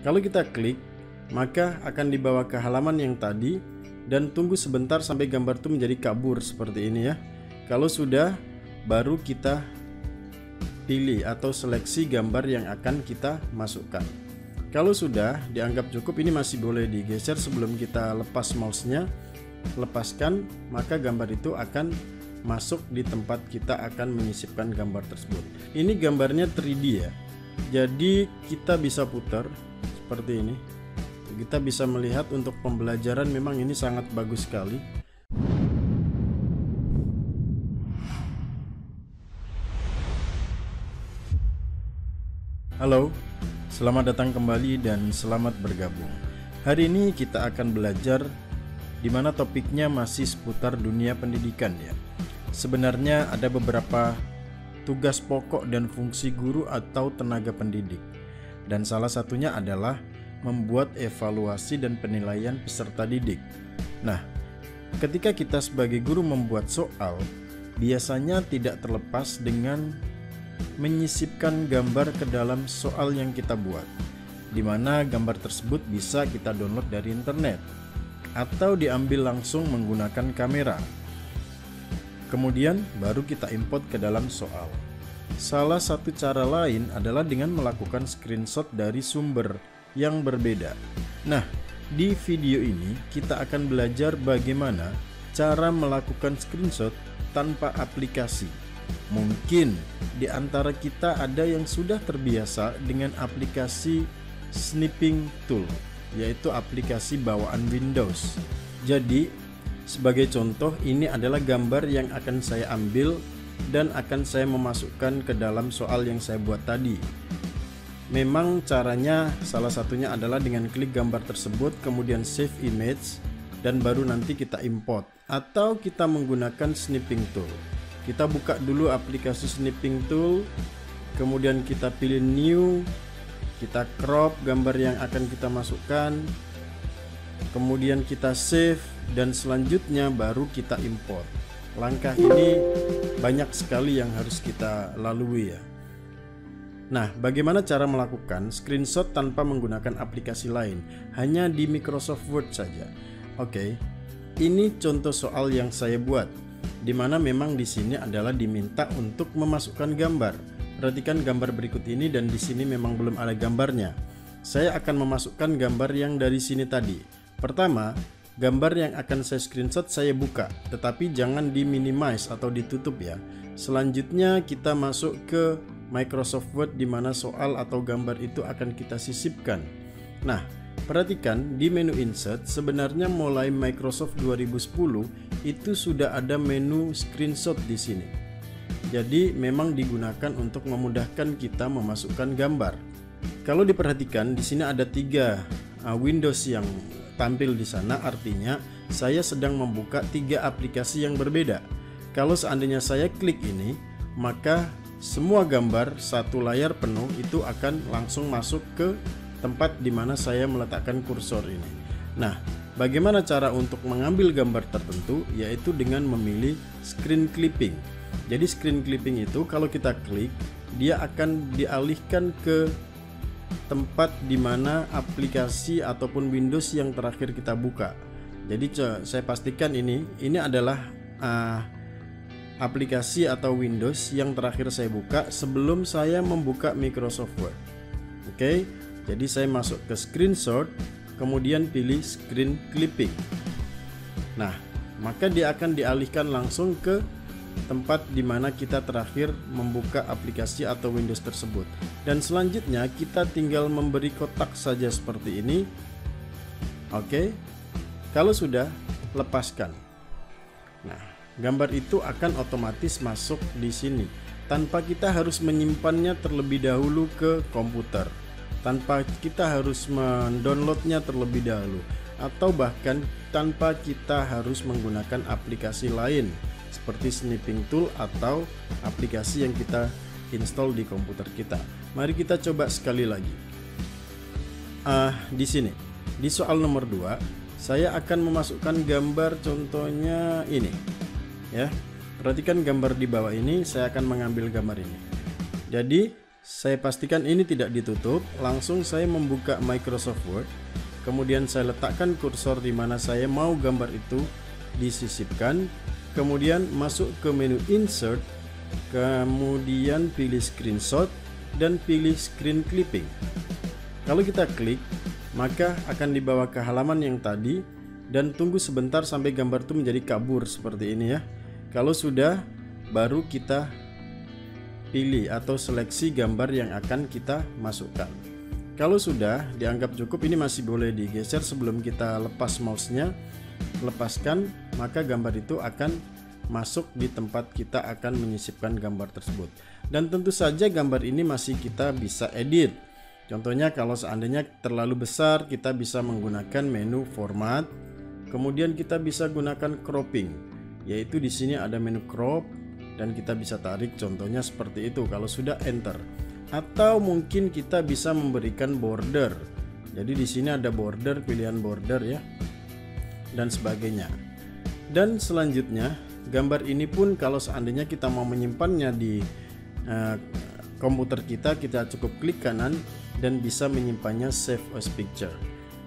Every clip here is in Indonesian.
Kalau kita klik, maka akan dibawa ke halaman yang tadi dan tunggu sebentar sampai gambar itu menjadi kabur seperti ini ya. Kalau sudah, baru kita pilih atau seleksi gambar yang akan kita masukkan. Kalau sudah dianggap cukup, ini masih boleh digeser sebelum kita lepas mouse-nya. Lepaskan, maka gambar itu akan masuk di tempat kita akan menyisipkan gambar tersebut. Ini gambarnya 3D ya, jadi kita bisa putar seperti ini. Kita bisa melihat untuk pembelajaran memang ini sangat bagus sekali. Halo, selamat datang kembali dan selamat bergabung. Hari ini kita akan belajar di mana topiknya masih seputar dunia pendidikan ya. Sebenarnya ada beberapa tugas pokok dan fungsi guru atau tenaga pendidik. Dan salah satunya adalah membuat evaluasi dan penilaian peserta didik. Nah, ketika kita sebagai guru membuat soal, biasanya tidak terlepas dengan menyisipkan gambar ke dalam soal yang kita buat, di mana gambar tersebut bisa kita download dari internet atau diambil langsung menggunakan kamera. Kemudian baru kita import ke dalam soal. Salah satu cara lain adalah dengan melakukan screenshot dari sumber yang berbeda. Nah, di video ini kita akan belajar bagaimana cara melakukan screenshot tanpa aplikasi. Mungkin di antara kita ada yang sudah terbiasa dengan aplikasi snipping tool, yaitu aplikasi bawaan Windows. Jadi sebagai contoh, ini adalah gambar yang akan saya ambil dan akan saya memasukkan ke dalam soal yang saya buat tadi. Memang caranya salah satunya adalah dengan klik gambar tersebut, kemudian save image, dan baru nanti kita import. Atau kita menggunakan snipping tool. Kita buka dulu aplikasi snipping tool, kemudian kita pilih new, kita crop gambar yang akan kita masukkan, kemudian kita save, dan selanjutnya baru kita import. Langkah ini banyak sekali yang harus kita lalui ya. Nah, bagaimana cara melakukan screenshot tanpa menggunakan aplikasi lain? Hanya di Microsoft Word saja. Oke, ini contoh soal yang saya buat, di mana memang di sini adalah diminta untuk memasukkan gambar. Perhatikan gambar berikut ini dan di sini memang belum ada gambarnya. Saya akan memasukkan gambar yang dari sini tadi. Pertama, gambar yang akan saya screenshot saya buka, tetapi jangan di minimize atau ditutup ya. Selanjutnya kita masuk ke Microsoft Word di mana soal atau gambar itu akan kita sisipkan. Nah, perhatikan di menu insert sebenarnya mulai Microsoft 2010 itu sudah ada menu screenshot di sini. Jadi memang digunakan untuk memudahkan kita memasukkan gambar. Kalau diperhatikan di sini ada 3 Windows yang tampil di sana, artinya saya sedang membuka 3 aplikasi yang berbeda. Kalau seandainya saya klik ini, maka semua gambar satu layar penuh itu akan langsung masuk ke tempat di mana saya meletakkan kursor ini. Nah, bagaimana cara untuk mengambil gambar tertentu? Yaitu dengan memilih screen clipping. Jadi screen clipping itu kalau kita klik, dia akan dialihkan ke tempat di mana aplikasi ataupun Windows yang terakhir kita buka. Jadi saya pastikan ini adalah aplikasi atau Windows yang terakhir saya buka sebelum saya membuka Microsoft Word. Oke, jadi saya masuk ke screenshot, kemudian pilih screen clipping. Nah, maka dia akan dialihkan langsung ke tempat di mana kita terakhir membuka aplikasi atau Windows tersebut. Dan selanjutnya kita tinggal memberi kotak saja seperti ini. Oke. Kalau sudah, lepaskan. Nah, gambar itu akan otomatis masuk di sini tanpa kita harus menyimpannya terlebih dahulu ke komputer, tanpa kita harus mendownloadnya terlebih dahulu, atau bahkan tanpa kita harus menggunakan aplikasi lain seperti snipping tool atau aplikasi yang kita install di komputer kita. Mari kita coba sekali lagi. Di sini, di soal nomor 2, saya akan memasukkan gambar contohnya ini. Ya, perhatikan gambar di bawah ini, saya akan mengambil gambar ini. Jadi, Saya pastikan ini tidak ditutup, langsung saya membuka Microsoft Word. Kemudian saya letakkan kursor di mana saya mau gambar itu disisipkan. Kemudian masuk ke menu Insert, kemudian pilih Screenshot dan pilih Screen Clipping. Kalau kita klik, maka akan dibawa ke halaman yang tadi dan tunggu sebentar sampai gambar itu menjadi kabur seperti ini ya. Kalau sudah, baru kita pilih atau seleksi gambar yang akan kita masukkan. Kalau sudah dianggap cukup, ini masih boleh digeser sebelum kita lepas mouse-nya. Lepaskan, maka gambar itu akan masuk di tempat kita akan menyisipkan gambar tersebut. Dan tentu saja gambar ini masih kita bisa edit. Contohnya kalau seandainya terlalu besar, kita bisa menggunakan menu format. Kemudian kita bisa gunakan cropping, yaitu di sini ada menu crop dan kita bisa tarik contohnya seperti itu kalau sudah enter. Atau mungkin kita bisa memberikan border. Jadi di sini ada border, pilihan border ya, dan sebagainya. Dan selanjutnya gambar ini pun kalau seandainya kita mau menyimpannya di komputer kita cukup klik kanan dan bisa menyimpannya save as picture.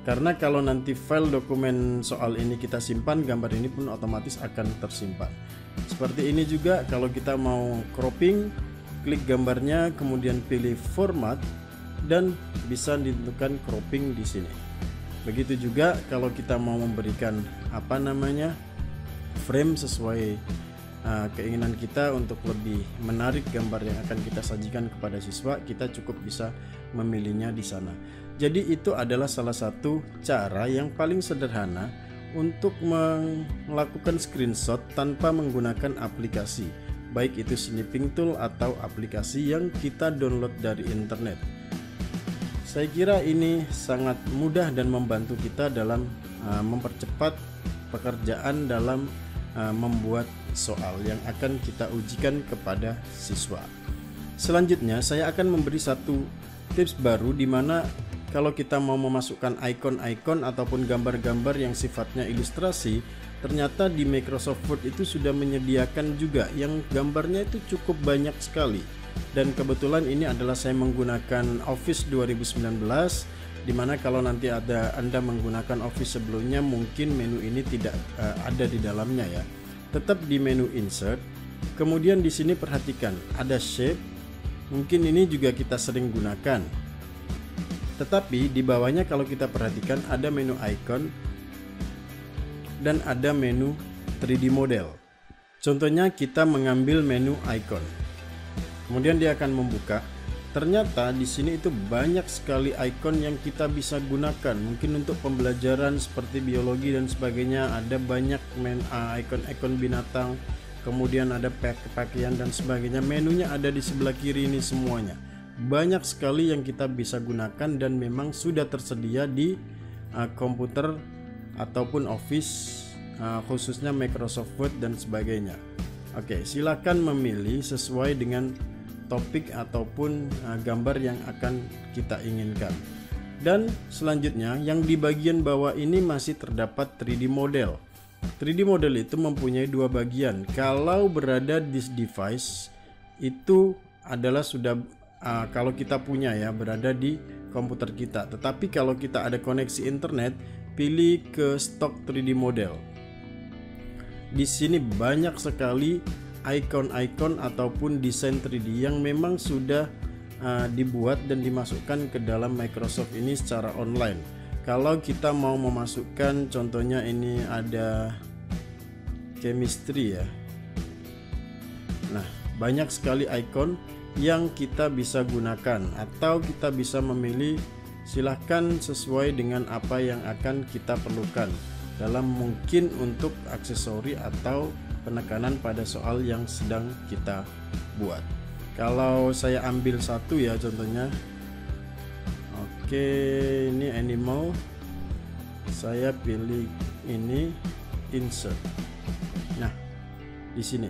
Karena kalau nanti file dokumen soal ini kita simpan, gambar ini pun otomatis akan tersimpan. Seperti ini juga kalau kita mau cropping, klik gambarnya, kemudian pilih format dan bisa ditentukan cropping di sini. Begitu juga kalau kita mau memberikan frame sesuai keinginan kita untuk lebih menarik gambar yang akan kita sajikan kepada siswa, kita cukup bisa memilihnya di sana. Jadi itu adalah salah satu cara yang paling sederhana untuk melakukan screenshot tanpa menggunakan aplikasi, baik itu snipping tool atau aplikasi yang kita download dari internet. Saya kira ini sangat mudah dan membantu kita dalam mempercepat pekerjaan dalam membuat soal yang akan kita ujikan kepada siswa. Selanjutnya saya akan memberi satu tips baru di mana kalau kita mau memasukkan icon-icon ataupun gambar-gambar yang sifatnya ilustrasi, ternyata di Microsoft Word itu sudah menyediakan juga yang gambarnya itu cukup banyak sekali. Dan kebetulan ini adalah saya menggunakan Office 2019, dimana kalau nanti Anda menggunakan Office sebelumnya mungkin menu ini tidak ada di dalamnya ya. Tetap di menu Insert, kemudian di sini perhatikan ada Shape, mungkin ini juga kita sering gunakan. Tetapi di bawahnya kalau kita perhatikan ada menu Icon dan ada menu 3D Model. Contohnya kita mengambil menu Icon. Kemudian dia akan membuka. Ternyata di sini itu banyak sekali icon yang kita bisa gunakan. Mungkin untuk pembelajaran seperti biologi dan sebagainya, ada banyak icon-icon binatang. Kemudian ada pakaian dan sebagainya. Menunya ada di sebelah kiri ini semuanya. Banyak sekali yang kita bisa gunakan dan memang sudah tersedia di komputer ataupun Office, khususnya Microsoft Word dan sebagainya. Oke, silakan memilih sesuai dengan topik ataupun gambar yang akan kita inginkan. Dan selanjutnya yang di bagian bawah ini masih terdapat 3D model. 3D model itu mempunyai dua bagian. Kalau berada di device itu adalah sudah kalau kita punya ya, berada di komputer kita. Tetapi kalau kita ada koneksi internet, pilih ke stock 3D model. Di sini banyak sekali icon-icon ataupun desain 3D yang memang sudah dibuat dan dimasukkan ke dalam Microsoft ini secara online. Kalau kita mau memasukkan, contohnya ini ada chemistry ya. Nah, banyak sekali icon yang kita bisa gunakan atau kita bisa memilih, silahkan sesuai dengan apa yang akan kita perlukan dalam mungkin untuk aksesori atau penekanan pada soal yang sedang kita buat. Kalau saya ambil satu ya contohnya, oke, ini animal, saya pilih ini insert. Nah, di sini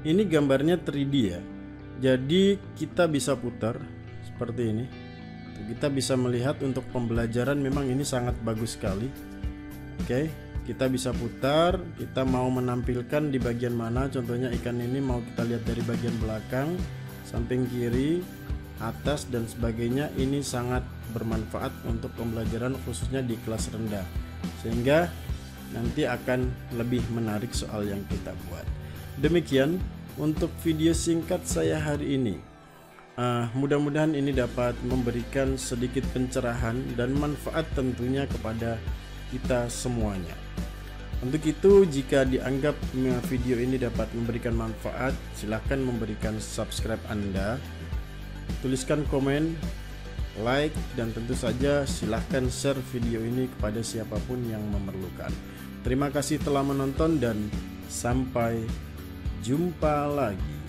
ini gambarnya 3D ya, jadi kita bisa putar seperti ini. Kita bisa melihat untuk pembelajaran memang ini sangat bagus sekali. Oke, kita bisa putar, kita mau menampilkan di bagian mana, contohnya ikan ini mau kita lihat dari bagian belakang, samping kiri, atas dan sebagainya, ini sangat bermanfaat untuk pembelajaran khususnya di kelas rendah, sehingga nanti akan lebih menarik soal yang kita buat. Demikian untuk video singkat saya hari ini. Mudah-mudahan ini dapat memberikan sedikit pencerahan dan manfaat tentunya kepada kita semuanya. Untuk itu, jika dianggap video ini dapat memberikan manfaat, silahkan memberikan subscribe Anda, tuliskan komen, like, dan tentu saja silahkan share video ini kepada siapapun yang memerlukan. Terima kasih telah menonton dan sampai jumpa lagi.